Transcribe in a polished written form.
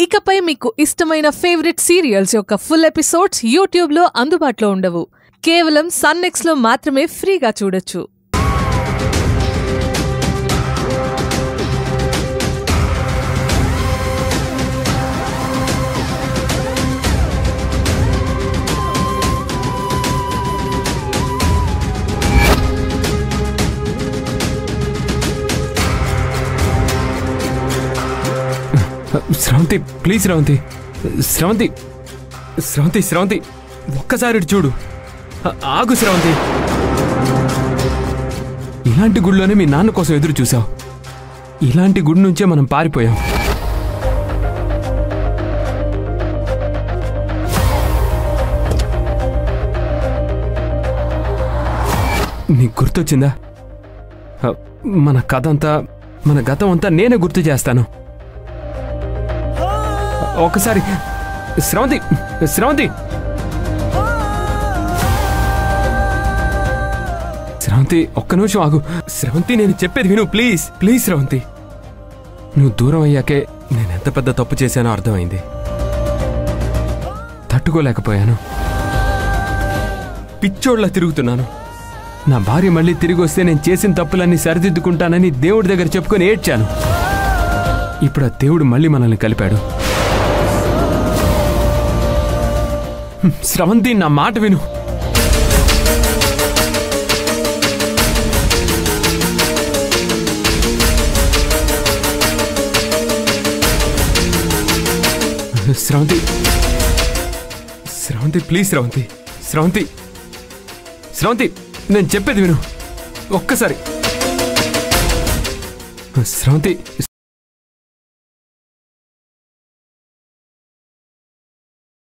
ఇకపై మీకు ఇష్టమైన ఫేవరెట్ సీరియల్స్ యొక్క ఫుల్ ఎపిసోడ్స్ యూట్యూబ్లో అందుబాటులో ఉండవు. కేవలం సన్నెక్స్లో మాత్రమే ఫ్రీగా చూడొచ్చు. శ్రవంతి, ప్లీజ్ శ్రవంతి, శ్రవంతి, శ్రవంతి, శ్రవంతి, ఒక్కసారి చూడు. ఆగు శ్రవంతి. ఇలాంటి గుడిలోనే మీ నాన్న కోసం ఎదురు చూసావు. ఇలాంటి గుడి నుంచే మనం పారిపోయాం. నీకు గుర్తొచ్చిందా? మన కథ అంతా, మన గతం అంతా నేనే గుర్తు చేస్తాను. ఒకసారి శ్రవంతి, శ్రవంతి, శ్రవంతి, ఒక్క నిమిషం ఆగు. శ్రవంతి, నేను చెప్పేది విను ప్లీజ్. ప్లీజ్ శ్రవంతి, నువ్వు దూరం అయ్యాకే నేను ఎంత పెద్ద తప్పు చేశానో అర్థమైంది. తట్టుకోలేకపోయాను. పిచ్చోళ్ళ తిరుగుతున్నాను. నా భార్య మళ్ళీ తిరిగి వస్తే నేను చేసిన తప్పులన్నీ సరిదిద్దుకుంటానని దేవుడి దగ్గర చెప్పుకొని ఏడ్చాను. ఇప్పుడు ఆ దేవుడు మళ్ళీ మనల్ని కలిపాడు. శ్రవంతి, నా మాట విను. శ్రవంతి, శ్రవంతి, ప్లీజ్ శ్రవంతి, శ్రవంతి, శ్రవంతి, నేను చెప్పేది విను ఒక్కసారి. శ్రవంతి,